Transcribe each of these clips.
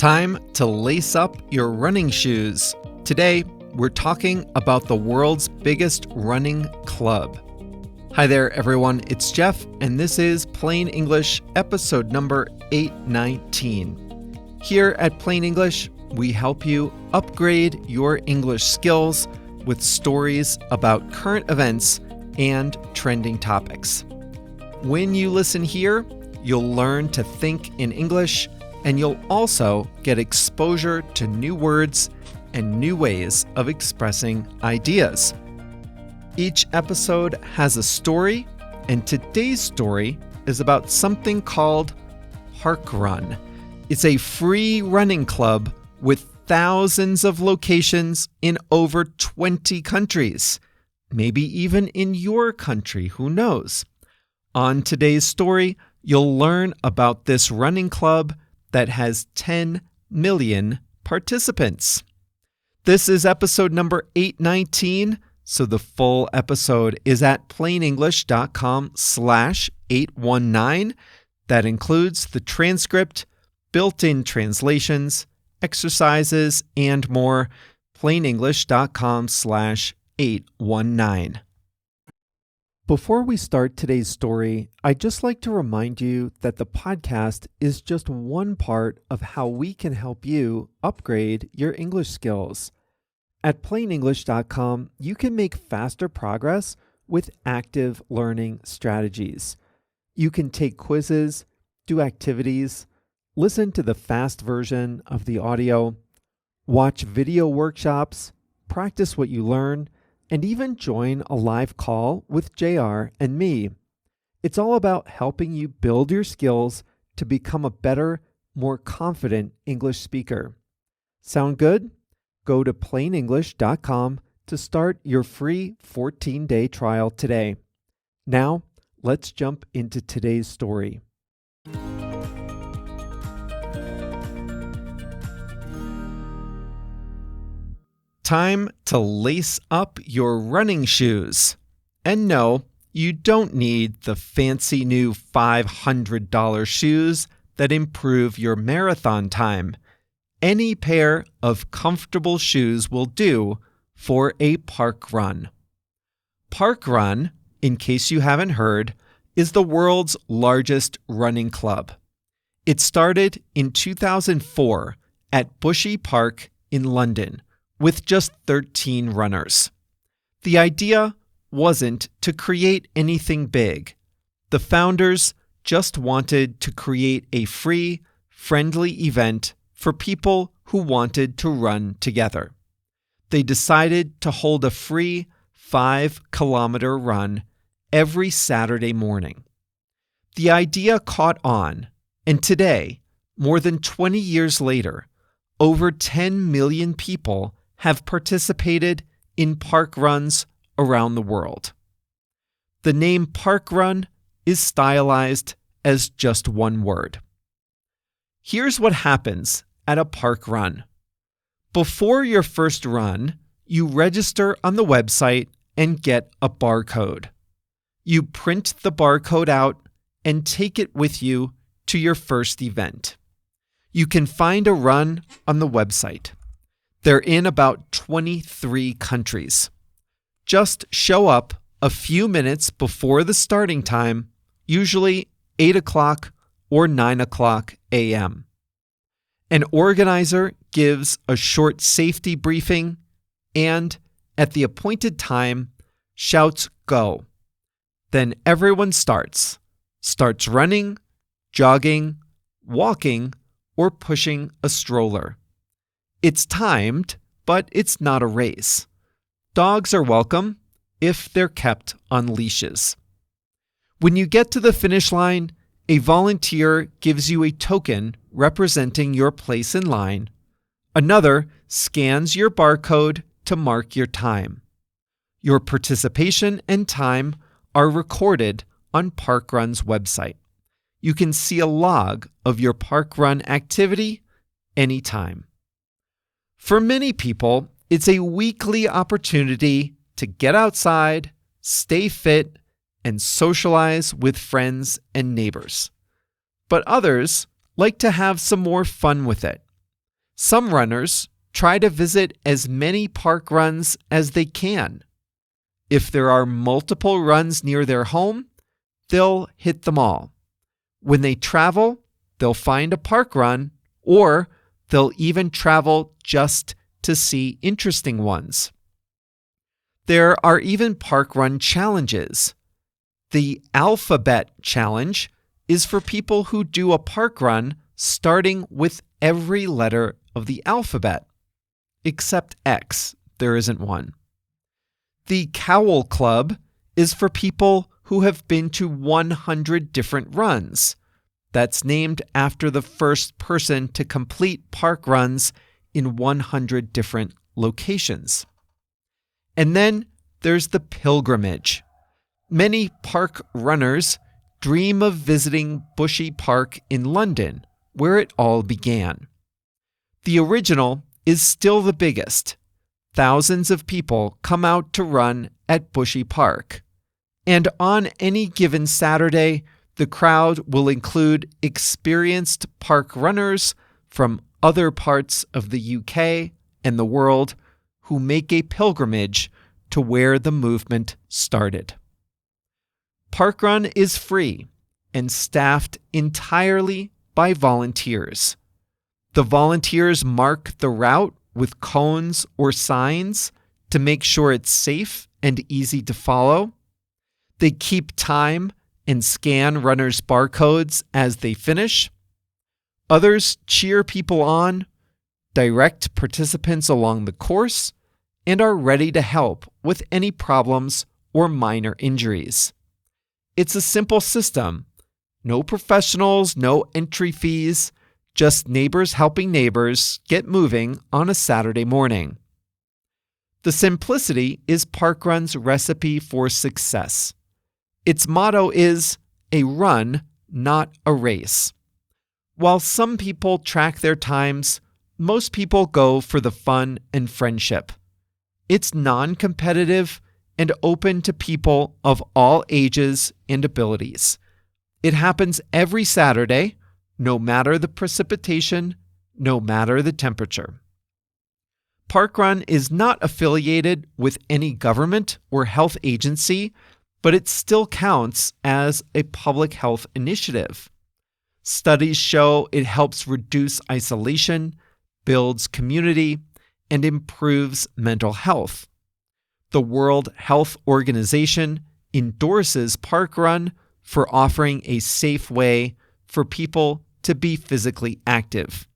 Time to lace up your running shoes. Today, we're talking about the world's biggest running club. Hi there, everyone. It's Jeff, and this is Plain English, episode number 819. Here at Plain English, we help you upgrade your English skills with stories about current events and trending topics. When you listen here, you'll learn to think in English, and you'll also get exposure to new words and new ways of expressing ideas. Each episode has a story, and today's story is about something called Parkrun. It's a free running club with thousands of locations in over 20 countries. Maybe even in your country, who knows? On today's story, you'll learn about this running club that has 10 million participants. This is episode number 819, so the full episode is at plainenglish.com/819. That includes the transcript, built-in translations, exercises, and more. plainenglish.com/819. Before we start today's story, I'd just like to remind you that the podcast is just one part of how we can help you upgrade your English skills. At plainenglish.com, you can make faster progress with active learning strategies. You can take quizzes, do activities, listen to the fast version of the audio, watch video workshops, practice what you learn, and even join a live call with JR and me. It's all about helping you build your skills to become a better, more confident English speaker. Sound good? Go to plainenglish.com to start your free 14-day trial today. Now, let's jump into today's story. Time to lace up your running shoes. And no, you don't need the fancy new $500 shoes that improve your marathon time. Any pair of comfortable shoes will do for a park run. Parkrun, in case you haven't heard, is the world's largest running club. It started in 2004 at Bushy Park in London, with just 13 runners. The idea wasn't to create anything big. The founders just wanted to create a free, friendly event for people who wanted to run together. They decided to hold a free 5-kilometer run every Saturday morning. The idea caught on, and today, more than 20 years later, over 10 million people have participated in park runs around the world. The name Parkrun is stylized as just one word. Here's what happens at a park run. Before your first run, you register on the website and get a barcode. You print the barcode out and take it with you to your first event. You can find a run on the website. They're in about 23 countries. Just show up a few minutes before the starting time, usually 8 o'clock or 9 o'clock a.m. An organizer gives a short safety briefing and, at the appointed time, shouts "Go." Then everyone starts running, jogging, walking, or pushing a stroller. It's timed, but it's not a race. Dogs are welcome if they're kept on leashes. When you get to the finish line, a volunteer gives you a token representing your place in line. Another scans your barcode to mark your time. Your participation and time are recorded on Parkrun's website. You can see a log of your parkrun activity anytime. For many people, it's a weekly opportunity to get outside, stay fit, and socialize with friends and neighbors. But others like to have some more fun with it. Some runners try to visit as many park runs as they can. If there are multiple runs near their home, they'll hit them all. When they travel, they'll find a park run, or they'll even travel just to see interesting ones. There are even park run challenges. The Alphabet Challenge is for people who do a park run starting with every letter of the alphabet, except X. There isn't one. The Cowl Club is for people who have been to 100 different runs. That's named after the first person to complete park runs in 100 different locations. And then there's the pilgrimage. Many park runners dream of visiting Bushy Park in London, where it all began. The original is still the biggest. Thousands of people come out to run at Bushy Park. And on any given Saturday, the crowd will include experienced park runners from other parts of the UK and the world who make a pilgrimage to where the movement started. Parkrun is free and staffed entirely by volunteers. The volunteers mark the route with cones or signs to make sure it's safe and easy to follow. They keep time and scan runners' barcodes as they finish. Others cheer people on, direct participants along the course, and are ready to help with any problems or minor injuries. It's a simple system. No professionals, no entry fees, just neighbors helping neighbors get moving on a Saturday morning. The simplicity is Parkrun's recipe for success. Its motto is a run, not a race. While some people track their times, most people go for the fun and friendship. It's non-competitive and open to people of all ages and abilities. It happens every Saturday, no matter the precipitation, no matter the temperature. Parkrun is not affiliated with any government or health agency, but it still counts as a public health initiative. Studies show it helps reduce isolation, builds community, and improves mental health. The World Health Organization endorses Parkrun for offering a safe way for people to be physically active.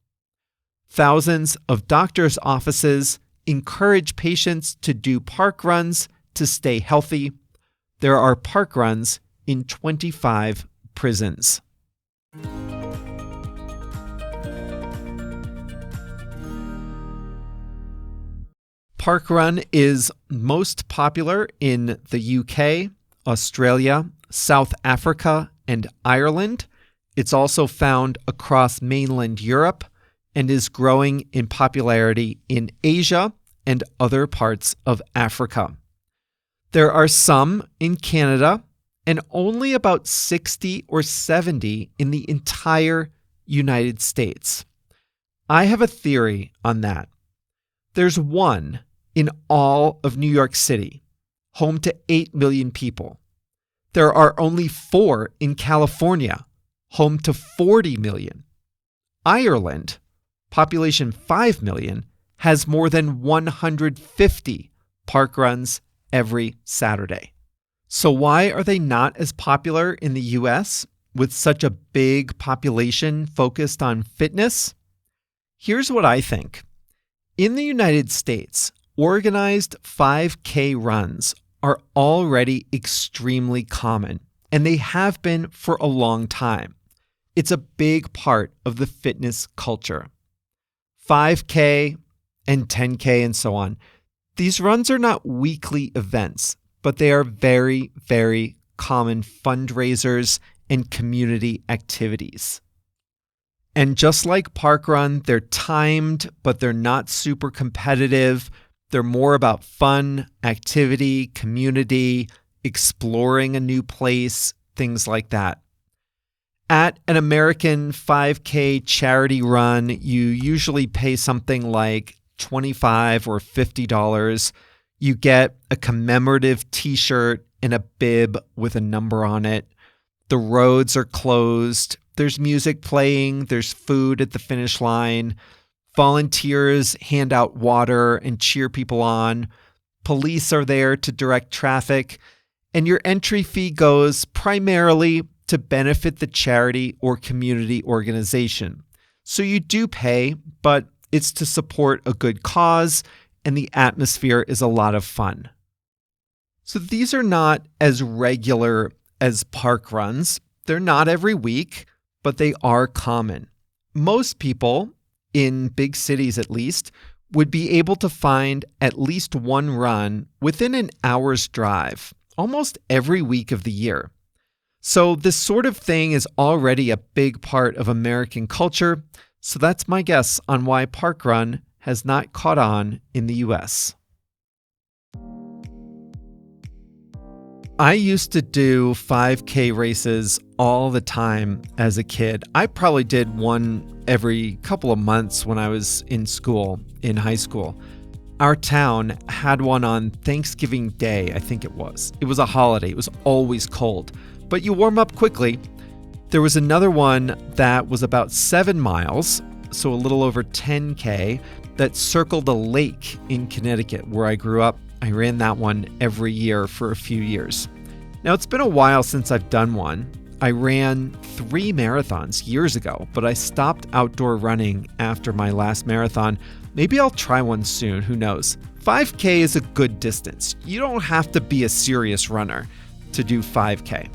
Thousands of doctors' offices encourage patients to do park runs to stay healthy. There are park runs in 25 prisons. Parkrun is most popular in the UK, Australia, South Africa, and Ireland. It's also found across mainland Europe and is growing in popularity in Asia and other parts of Africa. There are some in Canada and only about 60 or 70 in the entire United States. I have a theory on that. There's one in all of New York City, home to 8 million people. There are only 4 in California, home to 40 million. Ireland, population 5 million, has more than 150 park runs every Saturday. So why are they not as popular in the US with such a big population focused on fitness? Here's what I think. In the United States, organized 5K runs are already extremely common, and they have been for a long time. It's a big part of the fitness culture. 5K and 10K and so on. These runs are not weekly events, but they are very, very common fundraisers and community activities. And just like Parkrun, they're timed, but they're not super competitive. They're more about fun, activity, community, exploring a new place, things like that. At an American 5K charity run, you usually pay something like $25 or $50. You get a commemorative t-shirt and a bib with a number on it. The roads are closed. There's music playing. There's food at the finish line. Volunteers hand out water and cheer people on. Police are there to direct traffic. And your entry fee goes primarily to benefit the charity or community organization. So you do pay, but it's to support a good cause, and the atmosphere is a lot of fun. So these are not as regular as park runs. They're not every week, but they are common. Most people, in big cities at least, would be able to find at least one run within an hour's drive, almost every week of the year. So this sort of thing is already a big part of American culture, so that's my guess on why Parkrun has not caught on in the US. I used to do 5K races all the time as a kid. I probably did one every couple of months when I was in school, in high school. Our town had one on Thanksgiving Day, I think it was. It was a holiday. It was always cold, but you warm up quickly. There was another one that was about 7 miles, so a little over 10K, that circled a lake in Connecticut where I grew up. I ran that one every year for a few years. Now, it's been a while since I've done one. I ran 3 marathons years ago, but I stopped outdoor running after my last marathon. Maybe I'll try one soon, who knows? 5K is a good distance. You don't have to be a serious runner to do 5K.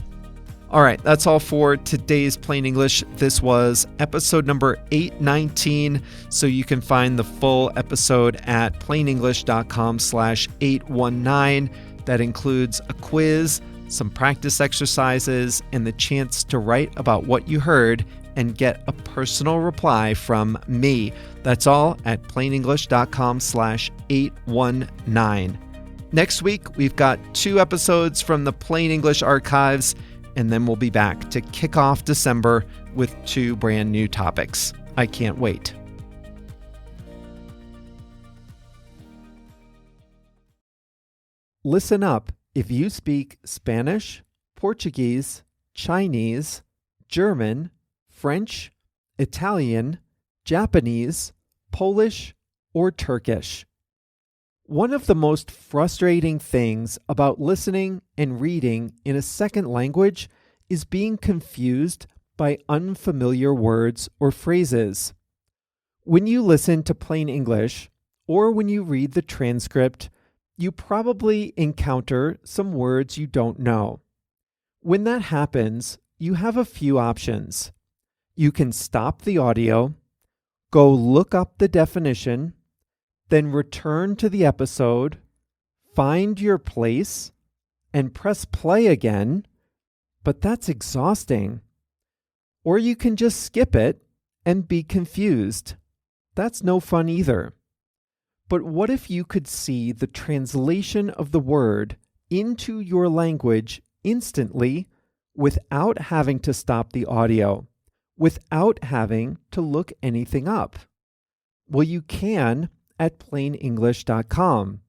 All right, that's all for today's Plain English. This was episode number 819. So you can find the full episode at plainenglish.com/819. That includes a quiz, some practice exercises, and the chance to write about what you heard and get a personal reply from me. That's all at plainenglish.com/819. Next week, we've got 2 episodes from the Plain English archives, and then we'll be back to kick off December with 2 brand new topics. I can't wait. Listen up if you speak Spanish, Portuguese, Chinese, German, French, Italian, Japanese, Polish, or Turkish. One of the most frustrating things about listening and reading in a second language is being confused by unfamiliar words or phrases. When you listen to Plain English, or when you read the transcript, you probably encounter some words you don't know. When that happens, you have a few options. You can stop the audio, go look up the definition, then return to the episode, find your place, and press play again, but that's exhausting. Or you can just skip it and be confused. That's no fun either. But what if you could see the translation of the word into your language instantly without having to stop the audio, without having to look anything up? Well, you can at plainenglish.com.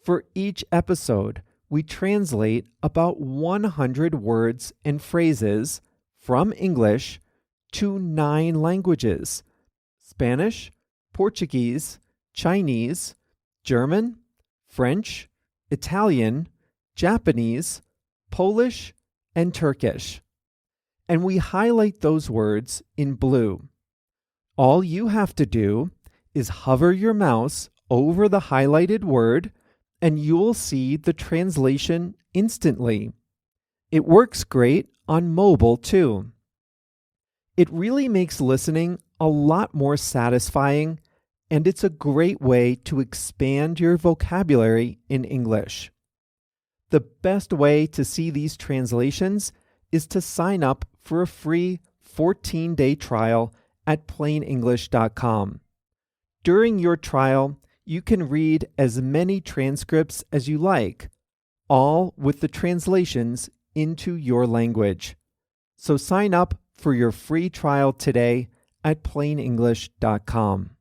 For each episode, we translate about 100 words and phrases from English to 9 languages: Spanish, Portuguese, Chinese, German, French, Italian, Japanese, Polish, and Turkish. And we highlight those words in blue. All you have to do is hover your mouse over the highlighted word, and you'll see the translation instantly. It works great on mobile too. It really makes listening a lot more satisfying, and it's a great way to expand your vocabulary in English. The best way to see these translations is to sign up for a free 14-day trial at plainenglish.com. During your trial, you can read as many transcripts as you like, all with the translations into your language. So sign up for your free trial today at plainenglish.com.